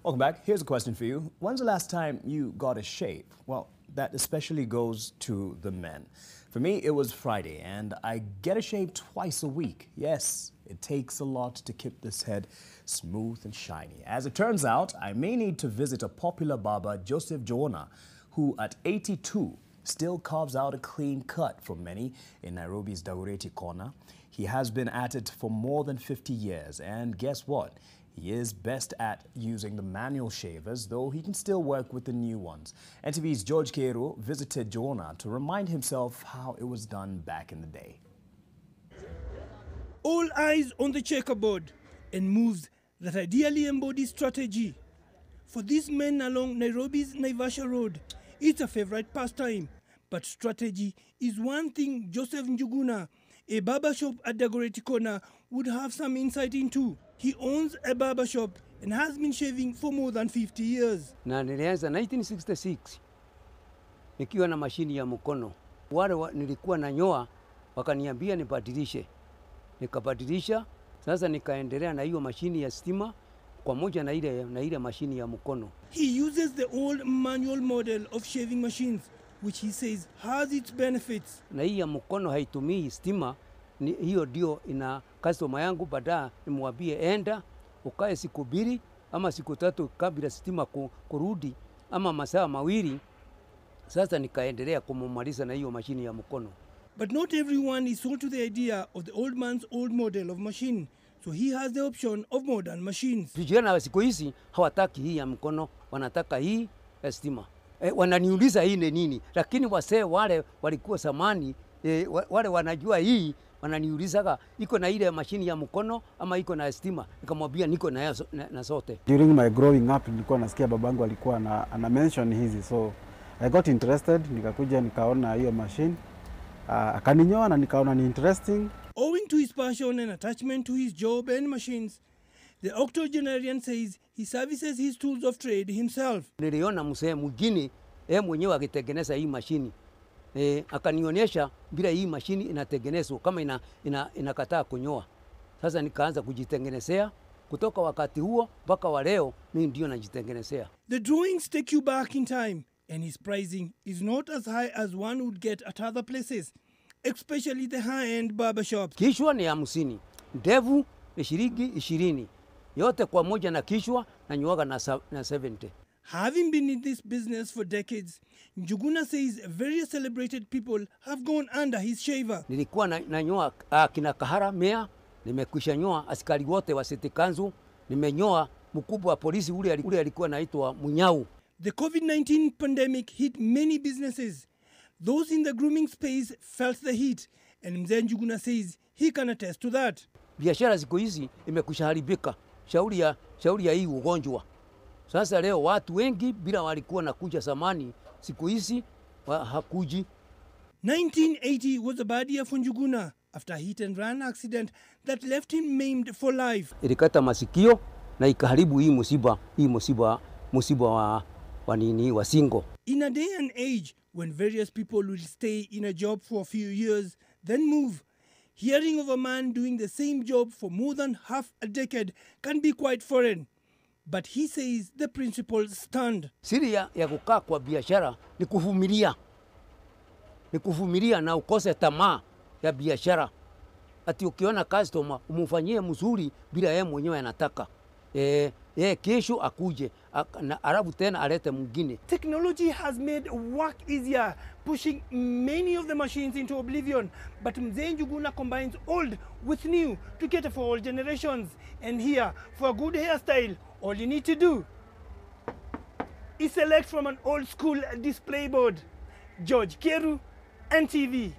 Welcome back. Here's a question for you. When's the last time you got a shave? Well, that especially goes to the men. For me, it was Friday, and I get a shave twice a week. Yes, it takes a lot to keep this head smooth and shiny. As it turns out, I may need to visit a popular barber, Joseph Joanna, who at 82 still carves out a clean cut for many in Nairobi's Dagoretti corner. He has been at it for more than 50 years, and guess what? He is best at using the manual shavers, though he can still work with the new ones. NTV's George Kero visited Joanna to remind himself how it was done back in the day. All eyes on the checkerboard and moves that ideally embody strategy. For these men along Nairobi's Naivasha Road, it's a favorite pastime. But strategy is one thing Joseph Njuguna, a barbershop at Dagoretti corner, would have some insight into. He owns a barbershop and has been shaving for more than 50 years. Na nilianza 1966 nikiwa na mashini ya mkono. Wale nilikuwa nanyoa wakaniambia nibadilishe. Nikabadilisha, sasa nikaendelea na hiyo mashini ya stima pamoja na ile mashini ya mkono. He uses the old manual model of shaving machines, which he says has its benefits. Na hii ya mkono haitumii stima, hiyo ndio ina customer yangu baada nimwambie enda ukae siku 2 ama siku 3 kabla stima kurudi ama masaa mawili. Sasa nikaendelea kumumaliza na hiyo mashini ya mkono. But not everyone is sold to the idea of the old man's old model of machine. So he has the option of modern machines. Vijana siku hizi hawataki hii ya mkono, wanataka hii ya stima. Wananiuliza hii ni nini? Lakini wasee wale walikuwa zamani, wale wanajua hii, wananiulizaga iko na ile mashini ya mkono ama iko na stima. Nikamwambia niko na sote. During my growing up nilikuwa nasikia babangu alikuwa ana mention hizi, so I got interested, nikakuja nikaona hiyo machine. Akaninyoa na nikaona ni interesting. Owing to his passion and attachment to his job and machines, the octogenarian says he services his tools of trade himself. Niliona mzee mwingine mwenyewe akitengeneza hii mashini. Akanionyesha bila hii mashini inatengenezwa kama inakataa kunyoa. Sasa nikaanza kujitengenezea. Kutoka wakati huo mpaka wa leo mimi ndio najitengenezea. The drawings take you back in time, and his pricing is not as high as one would get at other places, especially the high-end barbershops. Kishwa ni 50, ndevu ni shilingi 20. Yote kwa moja na kishwa na nyoaga na 70. Having been in this business for decades, Njuguna says various celebrated people have gone under his shaver. Nilikuwa nanyoa kina Kahara Mea, nimekwisha nyoa askari wote wa City Council, nimenyoa mkubwa wa polisi ule alikuwa anaitwa Munyau. The COVID-19 pandemic hit many businesses. Those in the grooming space felt the heat, and Mzee Njuguna says he can attest to that. Biashara siku hizi imekwisha haribika. Shauri ya hii ugonjwa. Sasa leo watu wengi bila walikuwa nakuja zamani, siku hizi hakuji. 1980 was a bad year for Njuguna after a hit and run accident that left him maimed for life. Ilikata masikio na ikaharibu hii musiba wa singo. In a day and age when various people will stay in a job for a few years, then move, hearing of a man doing the same job for more than half a decade can be quite foreign. But he says the principles stand. Siri ya kukaa kwa biashara ni kuvumilia. Ni kuvumilia na ukose tamaa ya biashara. Ati ukiona customer umufanyie mzuri bila yeye mwenyewe anataka. Kesho akuje na arabu tena alete mwingine. Technology has made work easier, pushing many of the machines into oblivion. But Mzee Njuguna combines old with new to cater for all generations. And here, for a good hairstyle, all you need to do is select from an old school display board. George Kero, NTV.